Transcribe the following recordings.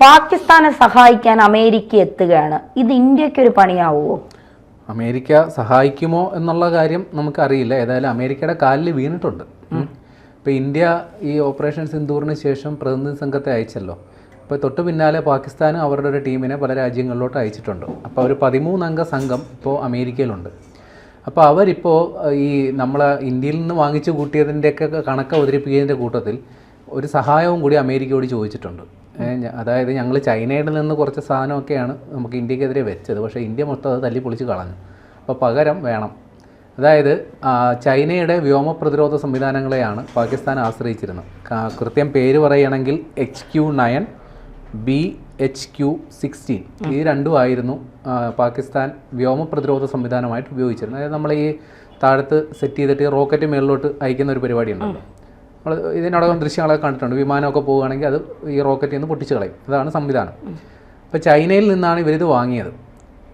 പാകിസ്ഥാനെ സഹായിക്കാൻ അമേരിക്ക എത്തുകയാണ്. ഇത് ഇന്ത്യക്കൊരു പണിയാവുമോ? അമേരിക്ക സഹായിക്കുമോ എന്നുള്ള കാര്യം നമുക്കറിയില്ല. ഏതായാലും അമേരിക്കയുടെ കാലിൽ വീണിട്ടുണ്ട്. ഇപ്പോൾ ഇന്ത്യ ഈ ഓപ്പറേഷൻ സിന്ദൂറിന് ശേഷം പ്രതിനിധി സംഘത്തെ അയച്ചല്ലോ. അപ്പോൾ തൊട്ട് പിന്നാലെ പാകിസ്ഥാൻ അവരുടെ ഒരു ടീമിനെ പല രാജ്യങ്ങളിലോട്ട് അയച്ചിട്ടുണ്ട്. അപ്പോൾ ഒരു 13 അംഗ സംഘം ഇപ്പോൾ അമേരിക്കയിലുണ്ട്. അപ്പോൾ അവരിപ്പോൾ ഈ നമ്മളെ ഇന്ത്യയിൽ നിന്ന് വാങ്ങിച്ചു കൂട്ടിയതിൻ്റെയൊക്കെ കണക്ക് അവതരിപ്പിക്കുന്നതിൻ്റെ കൂട്ടത്തിൽ ഒരു സഹായവും കൂടി അമേരിക്കയോട് ചോദിച്ചിട്ടുണ്ട്. അതായത് ഞങ്ങൾ ചൈനയുടെ നിന്ന് കുറച്ച് സാധനമൊക്കെയാണ് നമുക്ക് ഇന്ത്യക്കെതിരെ വെച്ചത്, പക്ഷേ ഇന്ത്യ മൊത്തം അത് തല്ലി പൊളിച്ച് കളഞ്ഞു. അപ്പോൾ പകരം വേണം. അതായത് ചൈനയുടെ വ്യോമ പ്രതിരോധ സംവിധാനങ്ങളെയാണ് പാകിസ്ഥാൻ ആശ്രയിച്ചിരുന്നത്. കൃത്യം പേര് പറയുകയാണെങ്കിൽ HQ-9, BHQ-16 ഈ രണ്ടുമായിരുന്നു പാകിസ്ഥാൻ വ്യോമ പ്രതിരോധ സംവിധാനമായിട്ട് ഉപയോഗിച്ചിരുന്നത്. അതായത് നമ്മൾ ഈ താഴത്ത് സെറ്റ് ചെയ്തിട്ട് റോക്കറ്റ് മേളിലോട്ട് അയക്കുന്ന ഒരു പരിപാടി ഉണ്ടല്ലോ. നമ്മൾ ഇതിനോടകം ദൃശ്യങ്ങളൊക്കെ കണ്ടിട്ടുണ്ട്. വിമാനമൊക്കെ പോവുകയാണെങ്കിൽ അത് ഈ റോക്കറ്റിൽ നിന്ന് പൊട്ടിച്ച് കളയും. അതാണ് സംവിധാനം. അപ്പോൾ ചൈനയിൽ നിന്നാണ് ഇവരിത് വാങ്ങിയത്.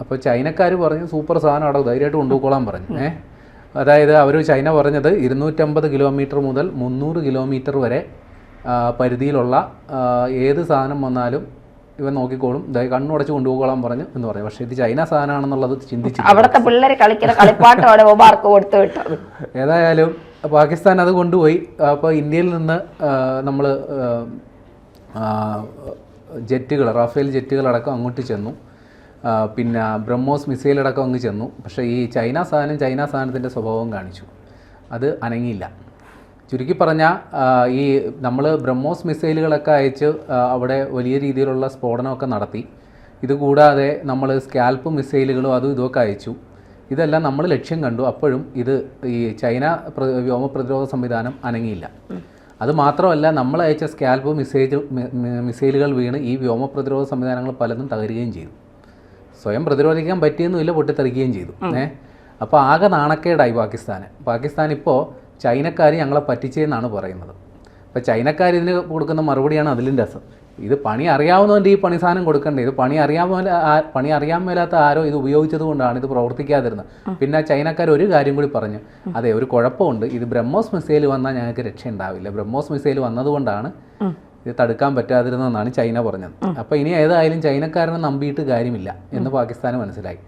അപ്പോൾ ചൈനക്കാർ പറഞ്ഞു സൂപ്പർ സാധനം അവിടെ ധൈര്യമായിട്ട് കൊണ്ടുപോയിക്കോളാൻ പറഞ്ഞു. അതായത് അവർ ചൈന പറഞ്ഞത് 250 കിലോമീറ്റർ മുതൽ 300 കിലോമീറ്റർ വരെ പരിധിയിലുള്ള ഏത് സാധനം വന്നാലും ഇവൻ നോക്കിക്കോളും, കണ്ണുടച്ച് കൊണ്ടുപോകോളാൻ പറഞ്ഞു എന്ന് പറഞ്ഞു. പക്ഷേ ഇത് ചൈന സാധനമാണെന്നുള്ളത് ചിന്തിച്ചു. അവിടുത്തെ പിള്ളേർ കളിക്കുന്ന കളിപ്പാട്ടോടെ കൊടുത്തു വിട്ടത്. ഏതായാലും പാകിസ്ഥാൻ അത് കൊണ്ടുപോയി. അപ്പോൾ ഇന്ത്യയിൽ നിന്ന് നമ്മൾ ജെറ്റുകൾ, റാഫേൽ ജെറ്റുകളടക്കം അങ്ങോട്ട് ചെന്നു. പിന്നെ ബ്രഹ്മോസ് മിസൈലടക്കം അങ്ങ് ചെന്നു. പക്ഷേ ഈ ചൈന സാധനത്തിൻ്റെ സ്വഭാവം കാണിച്ചു. അത് അനങ്ങിയില്ല. ചുരുക്കി പറഞ്ഞാൽ ഈ നമ്മൾ ബ്രഹ്മോസ് മിസൈലുകളൊക്കെ അയച്ച് അവിടെ വലിയ രീതിയിലുള്ള സ്ഫോടനമൊക്കെ നടത്തി. ഇതുകൂടാതെ നമ്മൾ സ്കാൽപ്പ് മിസൈലുകളും അതും ഇതുമൊക്കെ അയച്ചു. ഇതെല്ലാം നമ്മൾ ലക്ഷ്യം കണ്ടു. അപ്പോഴും ഇത് ഈ ചൈന വ്യോമ പ്രതിരോധ സംവിധാനം അനങ്ങിയില്ല. അത് മാത്രമല്ല, നമ്മൾ അയച്ച സ്കാൽപ്പ് മിസൈലുകൾ വീണ് ഈ വ്യോമ പ്രതിരോധ സംവിധാനങ്ങൾ പലതും തകരുകയും ചെയ്തു. സ്വയം പ്രതിരോധിക്കാൻ പറ്റിയൊന്നുമില്ല, പൊട്ടിത്തെറിക്കുകയും ചെയ്തു. അപ്പോൾ ആകെ നാണക്കേടായി പാകിസ്ഥാൻ ഇപ്പോൾ ചൈനക്കാർ ഞങ്ങളെ പറ്റിച്ചെന്നാണ് പറയുന്നത്. അപ്പോൾ ചൈനക്കാർ ഇതിന് കൊടുക്കുന്ന മറുപടിയാണ് അതിലും രസം. ഇത് പണി അറിയാവുന്നവൻ്റെ ഈ പണി സാധനം കൊടുക്കണ്ടേ? ഇത് പണി അറിയാൻ മേലാത്ത ആരോ ഇത് ഉപയോഗിച്ചത് കൊണ്ടാണ് ഇത് പ്രവർത്തിക്കാതിരുന്നത്. പിന്നെ ചൈനക്കാർ ഒരു കാര്യം കൂടി പറഞ്ഞു, അതെ ഒരു കുഴപ്പമുണ്ട്, ഇത് ബ്രഹ്മോസ് മിസൈൽ വന്നാൽ ഞങ്ങൾക്ക് രക്ഷയുണ്ടാവില്ല. ബ്രഹ്മോസ് മിസൈൽ വന്നതുകൊണ്ടാണ് ഇത് തടുക്കാൻ പറ്റാതിരുന്നതെന്നാണ് ചൈന പറഞ്ഞത്. അപ്പോൾ ഇനി ഏതായാലും ചൈനക്കാരനെ നമ്പിയിട്ട് കാര്യമില്ല എന്ന് പാകിസ്ഥാന് മനസ്സിലായി.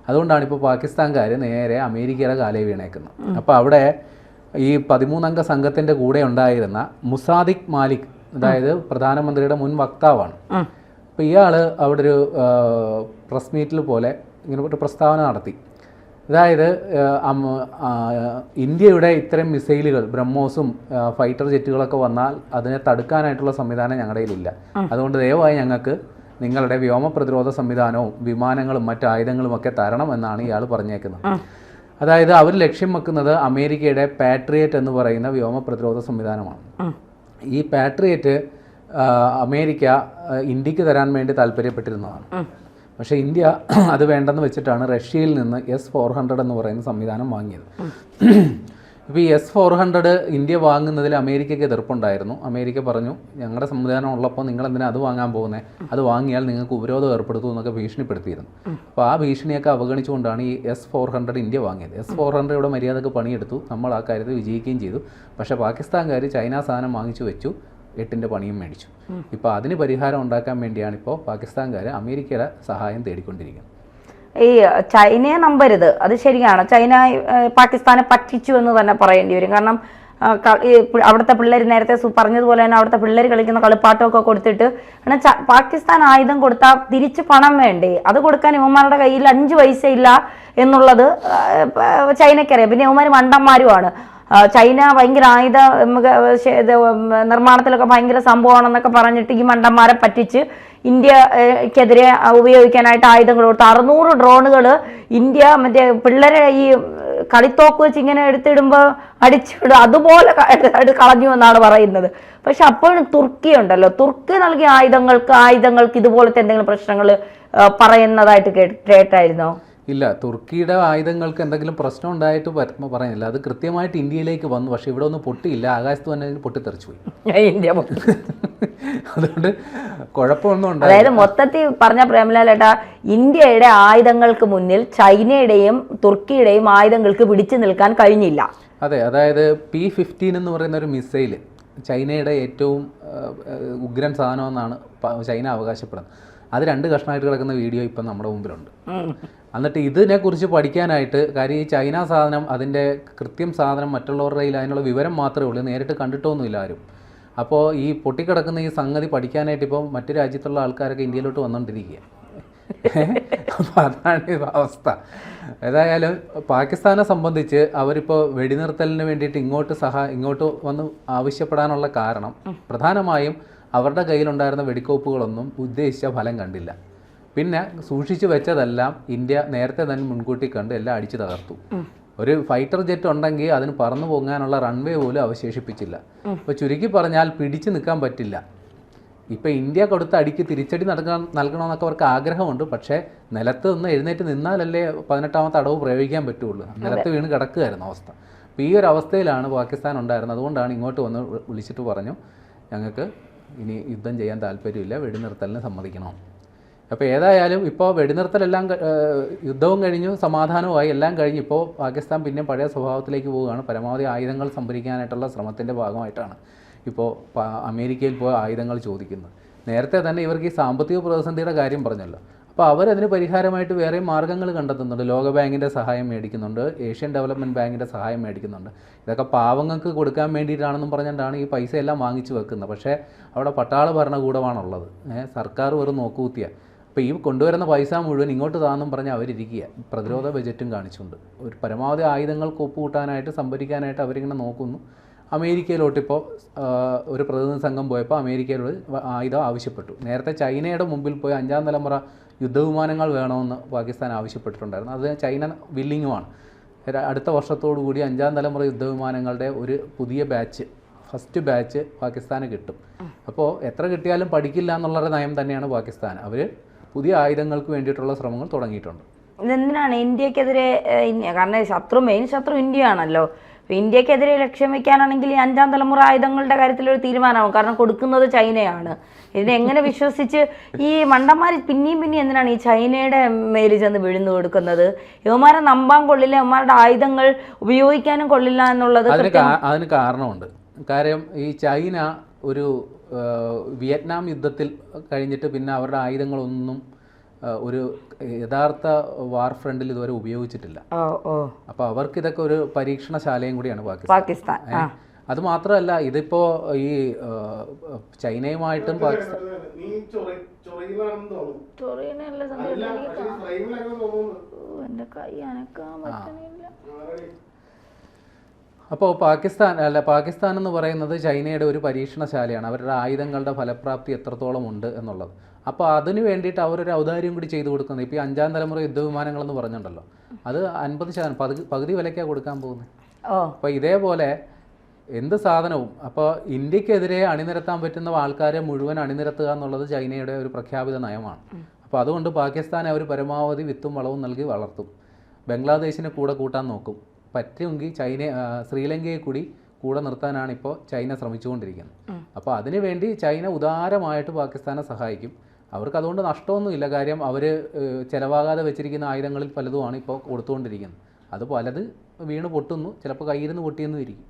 അതുകൊണ്ടാണ് ഇപ്പോൾ പാകിസ്ഥാൻകാർ നേരെ അമേരിക്കയുടെ കാലേ വീണേക്കുന്നത്. അപ്പോൾ അവിടെ ഈ 13 അംഗ സംഘത്തിൻ്റെ കൂടെ ഉണ്ടായിരുന്ന മുസാദിഖ് മാലിക്, അതായത് പ്രധാനമന്ത്രിയുടെ മുൻ വക്താവാണ്. അപ്പോൾ ഇയാൾ അവിടെ ഒരു പ്രസ് മീറ്റിൽ പോലെ ഇങ്ങനെ ഒരു പ്രസ്താവന നടത്തി. അതായത് ഇന്ത്യയുടെ ഇത്തരം മിസൈലുകൾ, ബ്രഹ്മോസും ഫൈറ്റർ ജെറ്റുകളൊക്കെ വന്നാൽ അതിനെ തടുക്കാനായിട്ടുള്ള സംവിധാനം ഞങ്ങളുടെ കയ്യിലില്ല. അതുകൊണ്ട് ദയവായി ഞങ്ങൾക്ക് നിങ്ങളുടെ വ്യോമ പ്രതിരോധ സംവിധാനവും വിമാനങ്ങളും മറ്റു ആയുധങ്ങളും ഒക്കെ തരണം എന്നാണ് ഇയാൾ പറഞ്ഞേക്കുന്നത്. അതായത് അവർ ലക്ഷ്യം വെക്കുന്നത് അമേരിക്കയുടെ പാട്രിയറ്റ് എന്ന് പറയുന്ന വ്യോമ പ്രതിരോധ സംവിധാനമാണ്. ഈ പാട്രിയറ്റ് അമേരിക്ക ഇന്ത്യക്ക് തരാൻ വേണ്ടി താല്പര്യപ്പെട്ടിരുന്നതാണ്. പക്ഷേ ഇന്ത്യ അത് വേണ്ടെന്ന് വെച്ചിട്ടാണ് റഷ്യയിൽ നിന്ന് S-400 എന്ന് പറയുന്ന സംവിധാനം വാങ്ങിയത്. ഇപ്പോൾ ഈ S-400 ഇന്ത്യ വാങ്ങുന്നതിൽ അമേരിക്കയ്ക്ക് എതിർപ്പുണ്ടായിരുന്നു. അമേരിക്ക പറഞ്ഞു ഞങ്ങളുടെ സംവിധാനം ഉള്ളപ്പോൾ നിങ്ങൾ എന്തിനാ അത് വാങ്ങാൻ പോകുന്നത്, അത് വാങ്ങിയാൽ നിങ്ങൾക്ക് ഉപരോധം ഏർപ്പെടുത്തും എന്നൊക്കെ ഭീഷണിപ്പെടുത്തിയിരുന്നു. അപ്പോൾ ആ ഭീഷണിയൊക്കെ അവഗണിച്ചുകൊണ്ടാണ് ഈ S-400 ഇന്ത്യ വാങ്ങിയത്. S-400 ഇവിടെ മര്യാദക്ക് പണിയെടുത്തു, നമ്മൾ ആ കാര്യത്തിൽ വിജയിക്കുകയും ചെയ്തു. പക്ഷേ പാകിസ്ഥാൻകാർ ചൈന സാധനം വാങ്ങിച്ചു വെച്ചു, 8ൻ്റെ പണിയും മേടിച്ചു. ഇപ്പോൾ അതിന് പരിഹാരം ഉണ്ടാക്കാൻ വേണ്ടിയാണ് ഇപ്പോൾ പാകിസ്ഥാൻകാർ അമേരിക്കയുടെ സഹായം തേടിക്കൊണ്ടിരിക്കുന്നത്. ഈ ചൈനയെ നമ്പരുത്, അത് ശരിയാണ്. ചൈന പാകിസ്ഥാനെ പറ്റിച്ചു എന്ന് തന്നെ പറയേണ്ടി വരും. കാരണം അവിടുത്തെ പിള്ളേർ നേരത്തെ പറഞ്ഞതുപോലെ തന്നെ അവിടുത്തെ പിള്ളേർ കളിക്കുന്ന കളിപ്പാട്ടമൊക്കെ കൊടുത്തിട്ട്, കാരണം പാകിസ്ഥാൻ ആയുധം കൊടുത്താൽ തിരിച്ച് പണം വേണ്ടേ? അത് കൊടുക്കാൻ ഇവന്മാരുടെ കയ്യിൽ 5 പൈസ ഇല്ല എന്നുള്ളത് ചൈനയ്ക്കറിയാം. പിന്നെ ഇവന്മാർ മണ്ടന്മാരുമാണ്. ചൈന ഭയങ്കര ആയുധ നിർമ്മാണത്തിലൊക്കെ ഭയങ്കര സംഭവമാണെന്നൊക്കെ പറഞ്ഞിട്ട് ഈ മണ്ടന്മാരെ പറ്റിച്ച് ഇന്ത്യക്കെതിരെ ഉപയോഗിക്കാനായിട്ട് ആയുധങ്ങൾ കൊടുത്തു. 600 ഡ്രോണുകൾ ഇന്ത്യ മറ്റേ പിള്ളേരെ ഈ കളിത്തോക്ക് വെച്ച് ഇങ്ങനെ എടുത്തിടുമ്പോൾ അടിച്ചിടും, അതുപോലെ കളഞ്ഞു എന്നാണ് പറയുന്നത്. പക്ഷെ അപ്പോഴും തുർക്കി ഉണ്ടല്ലോ, തുർക്കി നൽകിയ ആയുധങ്ങൾക്ക് ഇതുപോലത്തെ എന്തെങ്കിലും പ്രശ്നങ്ങൾ പറയുന്നതായിട്ട് കേട്ടായിരുന്നോ? ഇല്ല, തുർക്കിയുടെ ആയുധങ്ങൾക്ക് എന്തെങ്കിലും പ്രശ്നം ഉണ്ടായിട്ട് പറയുന്നില്ല. അത് കൃത്യമായിട്ട് ഇന്ത്യയിലേക്ക് വന്നു. പക്ഷേ ഇവിടെ ഒന്നും പൊട്ടിയില്ല, ആകാശത്ത് തന്നെ പൊട്ടിത്തെറിച്ചു പോയി. അതുകൊണ്ട് കുഴപ്പമൊന്നും ഉണ്ടായി. അതായത് മൊത്തത്തിൽ പറഞ്ഞ പ്രേമലാലേട്ടാ, ഇന്ത്യയുടെ ആയുധങ്ങൾക്ക് മുന്നിൽ ചൈനയുടെയും തുർക്കിയുടെയും ആയുധങ്ങൾക്ക് പിടിച്ചു നിൽക്കാൻ കഴിഞ്ഞില്ല. അതെ, അതായത് P-15 എന്ന് പറയുന്ന ഒരു മിസൈൽ ചൈനയുടെ ഏറ്റവും ഉഗ്രൻ സാധനമെന്നാണ് ചൈന അവകാശപ്പെടുന്നത്. അത് 2 കഷ്ണമായിട്ട് കിടക്കുന്ന വീഡിയോ ഇപ്പം നമ്മുടെ മുമ്പിലുണ്ട്. എന്നിട്ട് ഇതിനെക്കുറിച്ച് പഠിക്കാനായിട്ട്, കാര്യം ഈ ചൈന സാധനം അതിൻ്റെ കൃത്യം സാധനം മറ്റുള്ളവരുടെ കയ്യിൽ അതിനുള്ള വിവരം മാത്രമേ ഉള്ളൂ, നേരിട്ട് കണ്ടിട്ടൊന്നുമില്ല ആരും. അപ്പോൾ ഈ പൊട്ടിക്കിടക്കുന്ന ഈ സംഗതി പഠിക്കാനായിട്ട് ഇപ്പോൾ മറ്റു രാജ്യത്തുള്ള ആൾക്കാരൊക്കെ ഇന്ത്യയിലോട്ട് വന്നുകൊണ്ടിരിക്കുക. അപ്പോൾ അതാണ് അവസ്ഥ. ഏതായാലും പാകിസ്ഥാനെ സംബന്ധിച്ച് അവരിപ്പോൾ വെടിനിർത്തലിന് വേണ്ടിയിട്ട് ഇങ്ങോട്ട് വന്ന് ആവശ്യപ്പെടാനുള്ള കാരണം പ്രധാനമായും അവരുടെ കയ്യിലുണ്ടായിരുന്ന വെടിക്കോപ്പുകളൊന്നും ഉദ്ദേശിച്ച ഫലം കണ്ടില്ല. പിന്നെ സൂക്ഷിച്ചു വെച്ചതെല്ലാം ഇന്ത്യ നേരത്തെ തന്നെ മുൻകൂട്ടി കണ്ട് എല്ലാം അടിച്ചു തകർത്തു. ഒരു ഫൈറ്റർ ജെറ്റ് ഉണ്ടെങ്കിൽ അതിന് പറന്നു പോകാനുള്ള റൺവേ പോലും അവശേഷിപ്പിച്ചില്ല. ഇപ്പോൾ ചുരുക്കി പറഞ്ഞാൽ പിടിച്ചു നിൽക്കാൻ പറ്റില്ല. ഇപ്പോൾ ഇന്ത്യ കൊടുത്ത അടിക്ക് തിരിച്ചടി നൽകണമെന്നൊക്കെ അവർക്ക് ആഗ്രഹമുണ്ട്. പക്ഷേ നിലത്ത് നിന്ന് എഴുന്നേറ്റ് നിന്നാലല്ലേ 18ാമത്തെ അടവ് പ്രയോഗിക്കാൻ പറ്റുള്ളൂ. നിലത്ത് വീണ് കിടക്കുകയായിരുന്നു അവസ്ഥ. അപ്പോൾ ഈ ഒരു അവസ്ഥയിലാണ് പാകിസ്ഥാൻ ഉണ്ടായിരുന്നത്. അതുകൊണ്ടാണ് ഇങ്ങോട്ട് വന്ന് വിളിച്ചിട്ട് പറഞ്ഞു, ഞങ്ങൾക്ക് ഇനി യുദ്ധം ചെയ്യാൻ താല്പര്യമില്ല, വെടിനിർത്തലിന് സമ്മതിക്കണം. അപ്പോൾ ഏതായാലും ഇപ്പോൾ വെടിനിർത്തലെല്ലാം യുദ്ധവും കഴിഞ്ഞു, സമാധാനവുമായി, എല്ലാം കഴിഞ്ഞ് ഇപ്പോൾ പാകിസ്ഥാൻ പിന്നെ പഴയ സ്വഭാവത്തിലേക്ക് പോവുകയാണ്. പരമാവധി ആയുധങ്ങൾ സംഭരിക്കാനായിട്ടുള്ള ശ്രമത്തിൻ്റെ ഭാഗമായിട്ടാണ് ഇപ്പോൾ അമേരിക്കയിൽ പോയ ആയുധങ്ങൾ ചോദിക്കുന്നത്. നേരത്തെ തന്നെ ഇവർക്ക് ഈ സാമ്പത്തിക പ്രതിസന്ധിയുടെ കാര്യം പറഞ്ഞല്ലോ. അപ്പോൾ അവരതിന് പരിഹാരമായിട്ട് വേറെ മാർഗ്ഗങ്ങൾ കണ്ടെത്തുന്നുണ്ട്. ലോകബാങ്കിൻ്റെ സഹായം മേടിക്കുന്നുണ്ട്, ഏഷ്യൻ ഡെവലപ്മെൻറ്റ് ബാങ്കിൻ്റെ സഹായം മേടിക്കുന്നുണ്ട്. ഇതൊക്കെ പാവങ്ങൾക്ക് കൊടുക്കാൻ വേണ്ടിയിട്ടാണെന്നും പറഞ്ഞുകൊണ്ടാണ് ഈ പൈസ എല്ലാം വാങ്ങിച്ചു വെക്കുന്നത്. പക്ഷേ അവിടെ പട്ടാള ഭരണകൂടമാണുള്ളത്, സർക്കാർ വെറും നോക്കുകുത്തിയ. അപ്പോൾ ഈ കൊണ്ടുവരുന്ന പൈസ മുഴുവൻ ഇങ്ങോട്ട് താന്നും പറഞ്ഞ് അവരിയ്ക്കുക, പ്രതിരോധ ബജറ്റും കാണിച്ചുകൊണ്ട്. ഒരു പരമാവധി ആയുധങ്ങൾക്ക് ഒപ്പുകൂട്ടാനായിട്ട് സംഭരിക്കാനായിട്ട് അവരിങ്ങനെ നോക്കുന്നു. അമേരിക്കയിലോട്ടിപ്പോൾ ഒരു പ്രതിനിധി സംഘം പോയപ്പോൾ അമേരിക്കയിലോട് ആയുധം ആവശ്യപ്പെട്ടു. നേരത്തെ ചൈനയുടെ മുമ്പിൽ പോയി 5ാം തലമുറ യുദ്ധവിമാനങ്ങൾ വേണമെന്ന് പാകിസ്ഥാൻ ആവശ്യപ്പെട്ടിട്ടുണ്ടായിരുന്നു. അത് ചൈന വില്ലിങ്ങുമാണ്. അടുത്ത വർഷത്തോടു കൂടി 5ാം തലമുറ യുദ്ധവിമാനങ്ങളുടെ ഒരു പുതിയ ബാച്ച്, ഫസ്റ്റ് ബാച്ച് പാകിസ്ഥാന് കിട്ടും. അപ്പോൾ എത്ര കിട്ടിയാലും പഠിക്കില്ല എന്നുള്ളൊരു നയം തന്നെയാണ് പാകിസ്ഥാൻ. അവർ പുതിയ ആയുധങ്ങൾക്ക് വേണ്ടിയിട്ടുള്ള ശ്രമങ്ങൾ തുടങ്ങിയിട്ടുണ്ട്. ഇതെന്തിനാണ് ഇന്ത്യക്കെതിരെ? കാരണം മെയിൻ ശത്രു ഇന്ത്യയാണല്ലോ. ഇന്ത്യക്കെതിരെ ലക്ഷ്യം വെക്കാനാണെങ്കിൽ ഈ 5ാം തലമുറ ആയുധങ്ങളുടെ കാര്യത്തിലൊരു തീരുമാനമാവും. കാരണം കൊടുക്കുന്നത് ചൈനയാണ്. ഇതിനെങ്ങനെ വിശ്വസിച്ച് ഈ മണ്ടന്മാർ പിന്നെയും എന്തിനാണ് ഈ ചൈനയുടെ മേലിൽ ചെന്ന് വിഴുന്നു കൊടുക്കുന്നത്? ഇവന്മാരെ നമ്പാൻ കൊള്ളില്ല, ഇവന്മാരുടെ ആയുധങ്ങൾ ഉപയോഗിക്കാനും കൊള്ളില്ല എന്നുള്ളത് അതിന് കാരണമുണ്ട്. കാര്യം ഈ ചൈന ഒരു വിയറ്റ്നാം യുദ്ധത്തിൽ കഴിഞ്ഞിട്ട് പിന്നെ അവരുടെ ആയുധങ്ങളൊന്നും ഒരു യഥാർത്ഥ വാർ ഫ്രണ്ടിൽ ഇതുവരെ ഉപയോഗിച്ചിട്ടില്ല. അപ്പോൾ അവർക്ക് ഇതൊക്കെ ഒരു പരീക്ഷണശാലയും കൂടിയാണ് പാകിസ്ഥാൻ. അത് മാത്രമല്ല, ഇതിപ്പോ ഈ ചൈനയുമായിട്ടും പാകിസ്ഥാൻ അപ്പോൾ പാകിസ്ഥാൻ എന്ന് പറയുന്നത് ചൈനയുടെ ഒരു പരീക്ഷണശാലയാണ്. അവരുടെ ആയുധങ്ങളുടെ ഫലപ്രാപ്തി എത്രത്തോളം ഉണ്ട് എന്നുള്ളത്. അപ്പോൾ അതിന് വേണ്ടിയിട്ട് അവരൊരു ഔദാര്യം കൂടി ചെയ്തു കൊടുക്കുന്നത്. ഇപ്പോൾ ഈ 5ാം തലമുറ യുദ്ധവിമാനങ്ങളെന്ന് പറഞ്ഞിട്ടുണ്ടല്ലോ, അത് 50% പകുതി വിലയ്ക്കാണ് കൊടുക്കാൻ പോകുന്നത്. അപ്പോൾ ഇതേപോലെ എന്ത് സാധനവും അപ്പോൾ ഇന്ത്യക്കെതിരെ അണിനിരത്താൻ പറ്റുന്ന ആൾക്കാരെ മുഴുവൻ അണിനിരത്തുക എന്നുള്ളത് ചൈനയുടെ ഒരു പ്രഖ്യാപിത നയമാണ്. അപ്പോൾ അതുകൊണ്ട് പാകിസ്ഥാനെ അവർ പരമാവധി വിത്തും വളവും നൽകി വളർത്തും. ബംഗ്ലാദേശിനെ കൂടെ കൂട്ടാൻ നോക്കും. പറ്റുമെങ്കിൽ ശ്രീലങ്കയെ കൂടെ നിർത്താനാണ് ഇപ്പോൾ ചൈന ശ്രമിച്ചുകൊണ്ടിരിക്കുന്നത്. അപ്പോൾ അതിനുവേണ്ടി ചൈന ഉദാരമായിട്ട് പാകിസ്ഥാനെ സഹായിക്കും. അവർക്ക് അതുകൊണ്ട് നഷ്ടമൊന്നുമില്ല. കാര്യം അവർ ചിലവാകാതെ വെച്ചിരിക്കുന്ന ആയുധങ്ങളിൽ പലതുമാണ് ഇപ്പോൾ കൊടുത്തുകൊണ്ടിരിക്കുന്നത്. അത് പലത് വീണ് പൊട്ടുന്നു, ചിലപ്പോൾ കയ്യിൽ നിന്ന് പൊട്ടിയെന്നും ഇരിക്കും.